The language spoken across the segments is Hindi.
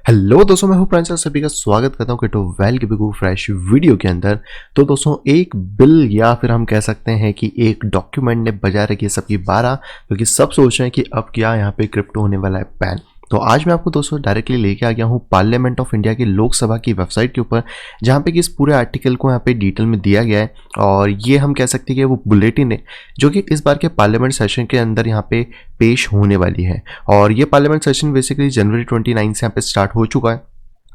हेलो दोस्तों, मैं हूं प्रांशल। सभी का स्वागत करता हूं क्रिप्टो वेल के बिगू फ्रेश वीडियो के अंदर। तो दोस्तों, एक बिल या फिर हम कह सकते हैं कि एक डॉक्यूमेंट ने बजा रखी है सबकी बारह, क्योंकि सब सोच रहे हैं कि अब क्या यहाँ पे क्रिप्टो होने वाला है बैन। तो आज मैं आपको दोस्तों डायरेक्टली लेके आ गया हूँ पार्लियामेंट ऑफ इंडिया की लोकसभा की वेबसाइट के ऊपर, जहाँ पे कि इस पूरे आर्टिकल को यहाँ पे डिटेल में दिया गया है। और ये हम कह सकते हैं कि वो बुलेटिन है जो कि इस बार के पार्लियामेंट सेशन के अंदर यहाँ पे पेश होने वाली है। और ये पार्लियामेंट सेशन बेसिकली जनवरी 29 से यहाँ पे स्टार्ट हो चुका है।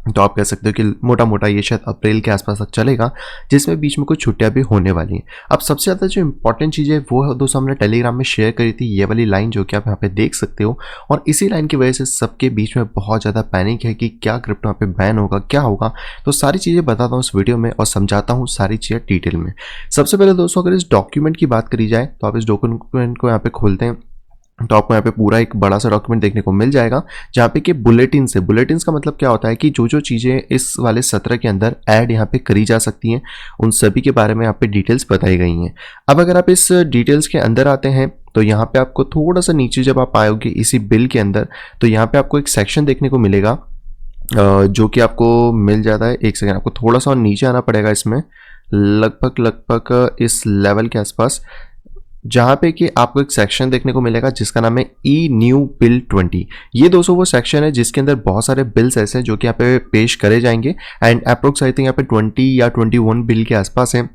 तो आप कह सकते हो कि मोटा मोटा ये शायद अप्रैल के आसपास तक चलेगा, जिसमें बीच में कुछ छुट्टियां भी होने वाली हैं। अब सबसे ज़्यादा जो इंपॉर्टेंट चीज़ है वो दोस्तों हमने टेलीग्राम में शेयर करी थी, ये वाली लाइन जो कि आप यहाँ पे देख सकते हो। और इसी लाइन की वजह से सबके बीच में बहुत ज़्यादा पैनिक है कि क्या क्रिप्टो यहाँ पे बैन होगा, क्या होगा। तो सारी चीज़ें बताता हूँ इस वीडियो में और समझाता हूँ सारी चीज़ें डिटेल में। सबसे पहले दोस्तों, अगर इस डॉक्यूमेंट की बात करी जाए तो आप इस डॉक्यूमेंट को यहाँ पे खोलते हैं तो आपको यहाँ पे पूरा एक बड़ा सा डॉक्यूमेंट देखने को मिल जाएगा, जहाँ पे कि बुलेटिन से, बुलेटिन का मतलब क्या होता है कि जो जो चीज़ें इस वाले सत्र के अंदर ऐड यहाँ पे करी जा सकती हैं, उन सभी के बारे में यहाँ पे डिटेल्स बताई गई हैं। अब अगर आप इस डिटेल्स के अंदर आते हैं तो यहाँ पे आपको थोड़ा सा नीचे जब आप आओगे इसी बिल के अंदर, तो यहाँ पे आपको एक सेक्शन देखने को मिलेगा जो कि आपको मिल जाता है। एक सेकेंड, आपको थोड़ा सा और नीचे आना पड़ेगा इसमें, लगभग इस लेवल के आसपास, जहाँ पे कि आपको एक सेक्शन देखने को मिलेगा जिसका नाम है ई न्यू बिल 20। ये दोस्तों वो सेक्शन है जिसके अंदर बहुत सारे बिल्स ऐसे हैं जो कि यहाँ पे पेश करे जाएंगे। एंड अप्रोक्स आई थिंक यहाँ पे 20 या 21 बिल के आसपास हैं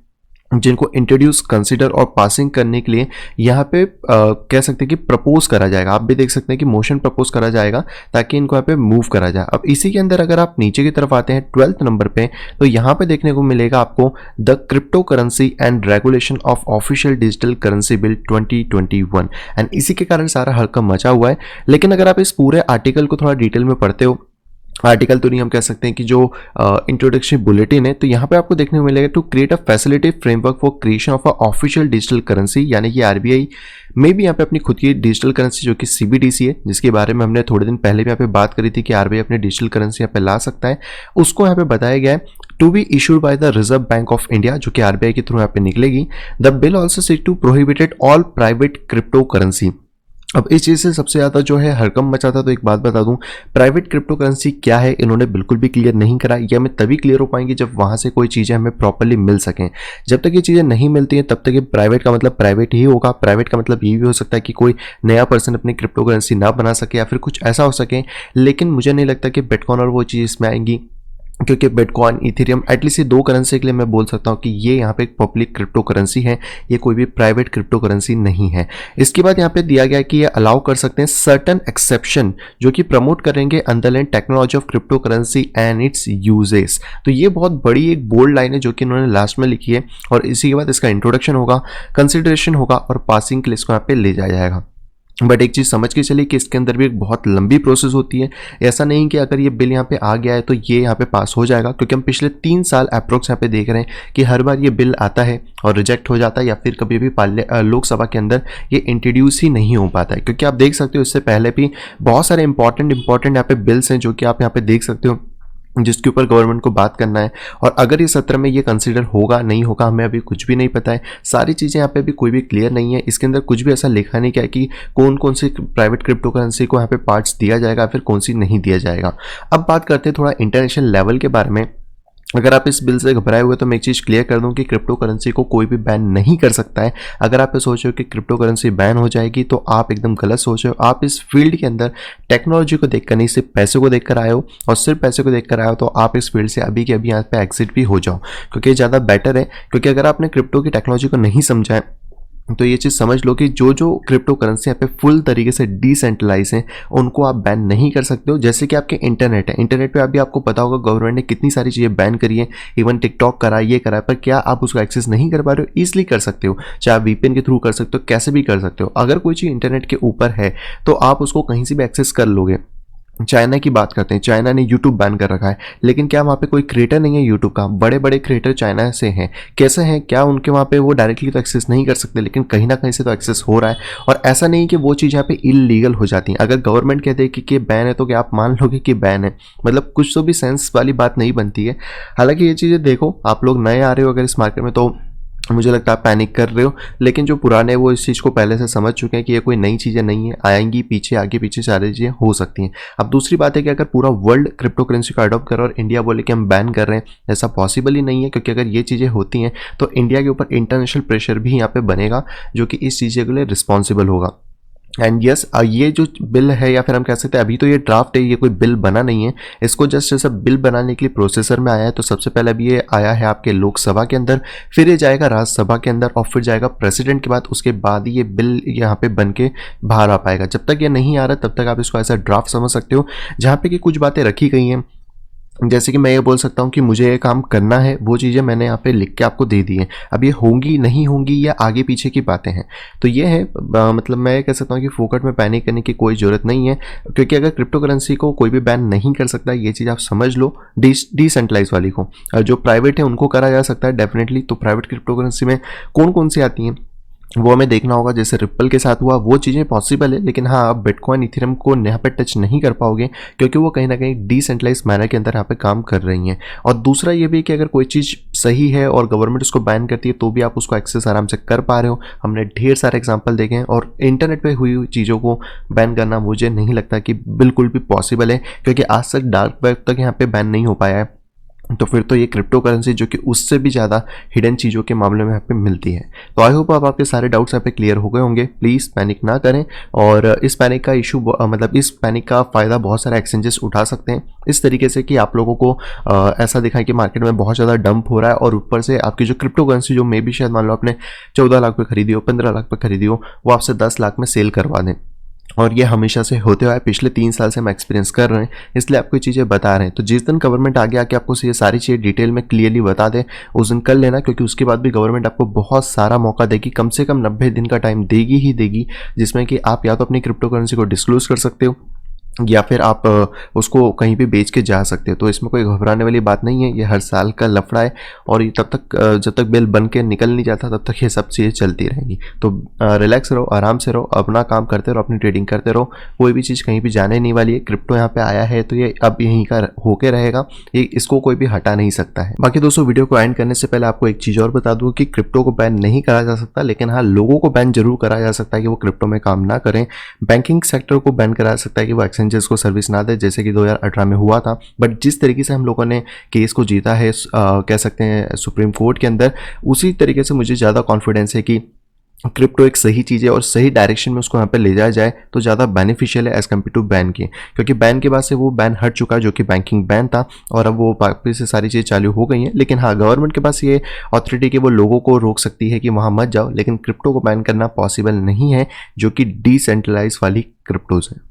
जिनको इंट्रोड्यूस, कंसिडर और पासिंग करने के लिए यहाँ पे कह सकते हैं कि प्रपोज करा जाएगा। आप भी देख सकते हैं कि मोशन प्रपोज करा जाएगा ताकि इनको यहाँ पे मूव करा जाए। अब इसी के अंदर अगर आप नीचे की तरफ आते हैं 12th नंबर पे, तो यहाँ पे देखने को मिलेगा आपको the crypto currency and regulation of official digital currency bill 2021। And इसी के कारण सारा हड़कंप मचा हुआ है। लेकिन अगर आप इस पूरे आर्टिकल को थोड़ा डिटेल में पढ़ते हो, आर्टिकल तो नहीं, हम कह सकते हैं कि जो इंट्रोडक्शन बुलेटिन है, तो यहाँ पे आपको देखने को मिलेगा to create a facilitative framework for creation of a official digital currency, यानी कि आरबीआई में भी यहाँ पे अपनी खुद की डिजिटल करेंसी जो कि सीबीडीसी है, जिसके बारे में हमने थोड़े दिन पहले भी यहाँ पे बात करी थी कि आरबीआई अपनी डिजिटल करेंसी यहाँ पे ला सकता है, उसको यहाँ पे बताया गया है to be issued by the Reserve Bank of India, जो कि आरबीआई के थ्रू यहाँ पे निकलेगी। The bill also seek to prohibited all private crypto currency. अब इस चीज़ से सबसे ज़्यादा जो है हड़कंप मचा था। तो एक बात बता दूं, प्राइवेट क्रिप्टो करेंसी क्या है इन्होंने बिल्कुल भी क्लियर नहीं करा। ये हमें तभी क्लियर हो पाएंगी जब वहाँ से कोई चीज़ें हमें प्रॉपर्ली मिल सकें। जब तक ये चीज़ें नहीं मिलती हैं तब तक ये प्राइवेट का मतलब प्राइवेट ही होगा। प्राइवेट का मतलब ये भी हो सकता है कि कोई नया पर्सन अपनी क्रिप्टो करेंसी ना बना सके या फिर कुछ ऐसा हो सके। लेकिन मुझे नहीं लगता कि बिटकॉइन और वो चीज़ इसमें आएंगी, क्योंकि बिटकॉइन, इथेरियम, एटलीस्ट ये दो करेंसी के लिए मैं बोल सकता हूँ कि ये यहाँ पे एक पब्लिक क्रिप्टो करेंसी है, ये कोई भी प्राइवेट क्रिप्टो करेंसी नहीं है। इसके बाद यहाँ पे दिया गया है कि ये अलाउ कर सकते हैं सर्टन एक्सेप्शन जो कि प्रमोट करेंगे underline technology of crypto currency and it's uses. तो ये बहुत बड़ी एक बोल्ड लाइन है जो कि इन्होंने लास्ट में लिखी है। और इसी के बाद इसका इंट्रोडक्शन होगा, कंसिडरेशन होगा और पासिंग के लिए इसको यहाँ पे ले जाया जाएगा। बट एक चीज़ समझ के चलिए कि इसके अंदर भी एक बहुत लंबी प्रोसेस होती है। ऐसा नहीं कि अगर ये बिल यहाँ पे आ गया है तो ये यहाँ पे पास हो जाएगा, क्योंकि हम पिछले 3 साल अप्रोक्स यहाँ पे देख रहे हैं कि हर बार ये बिल आता है और रिजेक्ट हो जाता है, या फिर कभी भी लोकसभा के अंदर ये इंट्रोड्यूस ही नहीं हो पाता है। क्योंकि आप देख सकते हो इससे पहले भी बहुत सारे इंपॉर्टेंट यहाँ पे बिल्स हैं जो कि आप यहाँ पे देख सकते हो, जिसके ऊपर गवर्नमेंट को बात करना है। और अगर इस सत्र में ये कंसीडर होगा नहीं होगा हमें अभी कुछ भी नहीं पता है। सारी चीज़ें यहाँ पे अभी कोई भी क्लियर नहीं है। इसके अंदर कुछ भी ऐसा लिखा नहीं क्या कि कौन कौन सी प्राइवेट क्रिप्टो करेंसी को यहाँ पे पार्ट्स दिया जाएगा फिर कौन सी नहीं दिया जाएगा। अब बात करते हैं थोड़ा इंटरनेशनल लेवल के बारे में। अगर आप इस बिल से घबराए हुए तो मैं एक चीज़ क्लियर कर दूं कि क्रिप्टो करेंसी को कोई भी बैन नहीं कर सकता है। अगर आप ये सोच रहे हो कि क्रिप्टो करेंसी बैन हो जाएगी तो आप एकदम गलत सोच रहे हो। आप इस फील्ड के अंदर टेक्नोलॉजी को देखकर नहीं, सिर्फ पैसे को देखकर आए हो, और सिर्फ पैसे को देखकर आए हो तो आप इस फील्ड से अभी के अभी यहाँ पे एग्जिट भी हो जाओ, क्योंकि ये ज़्यादा बेटर है। क्योंकि अगर आपने क्रिप्टो की टेक्नोलॉजी को नहीं समझा है तो ये चीज़ समझ लो कि जो जो क्रिप्टो करेंसी यहाँ पे फुल तरीके से डिसेंट्रलाइज हैं उनको आप बैन नहीं कर सकते हो। जैसे कि आपके इंटरनेट है, इंटरनेट पे अभी आपको पता होगा गवर्नमेंट ने कितनी सारी चीज़ें बैन करी है, इवन टिकटॉक करा, ये करा, पर क्या आप उसको एक्सेस नहीं कर पा रहे हो? ईजिली कर सकते हो, चाहे आप वीपीएन के थ्रू कर सकते हो, कैसे भी कर सकते हो। अगर कोई चीज़ इंटरनेट के ऊपर है तो आप उसको कहीं से भी एक्सेस कर लोगे। चाइना की बात करते हैं, चाइना ने यूट्यूब बैन कर रखा है, लेकिन क्या वहाँ पे कोई क्रिएटर नहीं है यूट्यूब का? बड़े बड़े क्रिएटर चाइना से हैं। कैसे हैं? क्या उनके वहाँ पे वो डायरेक्टली तो एक्सेस नहीं कर सकते, लेकिन कहीं ना कहीं से तो एक्सेस हो रहा है। और ऐसा नहीं कि वो चीज़ यहाँ पे इलीगल हो जाती है। अगर गवर्नमेंट कहते हैं कि बैन है तो क्या आप मान लोगे कि बैन है? मतलब कुछ तो भी सेंस वाली बात नहीं बनती है। हालांकि ये चीज़ें देखो, आप लोग नए आ रहे हो अगर इस मार्केट में, तो मुझे लगता है आप पैनिक कर रहे हो, लेकिन जो पुराने वो इस चीज़ को पहले से समझ चुके हैं कि ये कोई नई चीज़ें नहीं है, आएंगी पीछे आगे पीछे सारी चीज़ें हो सकती हैं। अब दूसरी बात है कि अगर पूरा वर्ल्ड क्रिप्टो करेंसी को अडॉप्ट करे और इंडिया बोले कि हम बैन कर रहे हैं, ऐसा पॉसिबल ही नहीं है, क्योंकि अगर ये चीज़ें होती हैं तो इंडिया के ऊपर इंटरनेशनल प्रेशर भी यहाँ पे बनेगा जो कि इस चीज़ें के लिए रिस्पॉन्सिबल होगा। एंड यस ये जो बिल है, या फिर हम कह सकते हैं अभी तो ये ड्राफ्ट है, ये कोई बिल बना नहीं है, इसको जस्ट ऐसा बिल बनाने के लिए प्रोसेसर में आया है। तो सबसे पहले अभी ये आया है आपके लोकसभा के अंदर, फिर ये जाएगा राज्यसभा के अंदर और फिर जाएगा प्रेसिडेंट के बाद, उसके बाद ये बिल यहाँ पे बन के बाहर आ पाएगा। जब तक ये नहीं आ रहा तब तक आप इसको ऐसा ड्राफ्ट समझ सकते हो, जहाँ पे कि कुछ बातें रखी गई हैं, जैसे कि मैं ये बोल सकता हूँ कि मुझे ये काम करना है, वो चीज़ें मैंने यहाँ पे लिख के आपको दे दी हैं। अब ये होंगी नहीं होंगी या आगे पीछे की बातें हैं, तो ये है मतलब मैं ये कह सकता हूँ कि फोकट में पैनिक करने की कोई ज़रूरत नहीं है, क्योंकि अगर क्रिप्टो करेंसी को कोई भी बैन नहीं कर सकता, ये चीज़ आप समझ लो। डिसेंट्रलाइज वाली को, जो प्राइवेट है उनको करा जा सकता है डेफिनेटली। तो प्राइवेट क्रिप्टो करेंसी में कौन कौन सी आती हैं वो हमें देखना होगा। जैसे रिप्पल के साथ हुआ, वो चीज़ें पॉसिबल है, लेकिन हाँ आप बिटकॉइन इथेरियम को यहाँ पे टच नहीं कर पाओगे, क्योंकि वो कहीं ना कहीं डिसेंट्रलाइज मैनर के अंदर यहाँ पे काम कर रही हैं। और दूसरा ये भी कि अगर कोई चीज़ सही है और गवर्नमेंट उसको बैन करती है तो भी आप उसको एक्सेस आराम से कर पा रहे हो। हमने ढेर सारे एग्जाम्पल देखे हैं, और इंटरनेट पर हुई चीज़ों को बैन करना मुझे नहीं लगता कि बिल्कुल भी पॉसिबल है, क्योंकि आज तक डार्क वेब तक यहाँ पे बैन नहीं हो पाया है। तो फिर तो ये क्रिप्टो करेंसी जो कि उससे भी ज़्यादा हिडन चीज़ों के मामले में यहाँ पे मिलती है। तो आई होप आपके सारे डाउट्स यहाँ पे क्लियर हो गए होंगे। प्लीज़ पैनिक ना करें, और इस पैनिक का इशू मतलब इस पैनिक का फ़ायदा बहुत सारे एक्सचेंजेस उठा सकते हैं इस तरीके से कि आप लोगों को ऐसा दिखाएं कि मार्केट में बहुत ज़्यादा डंप हो रहा है, और ऊपर से आपकी जो क्रिप्टो करेंसी जो मे भी शायद मान लो आपने 14 लाख पे खरीदी हो, 15 लाख पे खरीदी हो, वो आपसे 10 लाख में सेल करवा दें। और ये हमेशा से होते हुआ है, पिछले 3 साल से हम एक्सपीरियंस कर रहे हैं, इसलिए आपको ये चीज़ें बता रहे हैं। तो जिस दिन गवर्नमेंट आगे आके आपको ये सारी चीज़ें डिटेल में क्लियरली बता दे, उस दिन कर लेना, क्योंकि उसके बाद भी गवर्नमेंट आपको बहुत सारा मौका देगी, कम से कम 90 दिन का टाइम देगी ही देगी, जिसमें कि आप या तो अपनी क्रिप्टो करेंसी को डिस्क्लोज कर सकते हो, या फिर आप उसको कहीं भी बेच के जा सकते हो। तो इसमें कोई घबराने वाली बात नहीं है, ये हर साल का लफड़ा है, और ये तब तक जब तक बिल बन के निकल नहीं जाता तब तक ये सब चीज़ें चलती रहेंगी। तो रिलैक्स रहो, आराम से रहो, अपना काम करते रहो, अपनी ट्रेडिंग करते रहो, कोई भी चीज़ कहीं भी जाने नहीं वाली है। क्रिप्टो यहाँ पे आया है तो ये अब यहीं का होके रहेगा, ये इसको कोई भी हटा नहीं सकता है। बाकी दोस्तों, वीडियो को एंड करने से पहले आपको एक चीज़ और बता दूँ कि क्रिप्टो को बैन नहीं करा जा सकता, लेकिन हाँ लोगों को बैन जरूर करा जा सकता है कि वो क्रिप्टो में काम ना करें। बैंकिंग सेक्टर को बैन करा सकता है कि वो एक्सचेंजेस को सर्विस ना दे, जैसे कि 2018 में हुआ था। बट जिस तरीके से हम लोगों ने केस को जीता है कह सकते हैं सुप्रीम कोर्ट के अंदर, उसी तरीके से मुझे ज़्यादा कॉन्फिडेंस है कि क्रिप्टो एक सही चीज़ है और सही डायरेक्शन में उसको यहाँ पे ले जाया जाए तो ज़्यादा बेनिफिशियल है एज़ कम्पेयर टू बैन के, क्योंकि बैन के बाद से वो बैन हट चुका है जो कि बैंकिंग बैन था, और अब वो वापस से सारी चीज़ें चालू हो गई हैं। लेकिन हाँ गवर्नमेंट के पास ये अथॉरिटी कि वो लोगों को रोक सकती है कि वहाँ मत जाओ, लेकिन क्रिप्टो को बैन करना पॉसिबल नहीं है, जो कि डिसेंट्रलाइज वाली क्रिप्टोज है।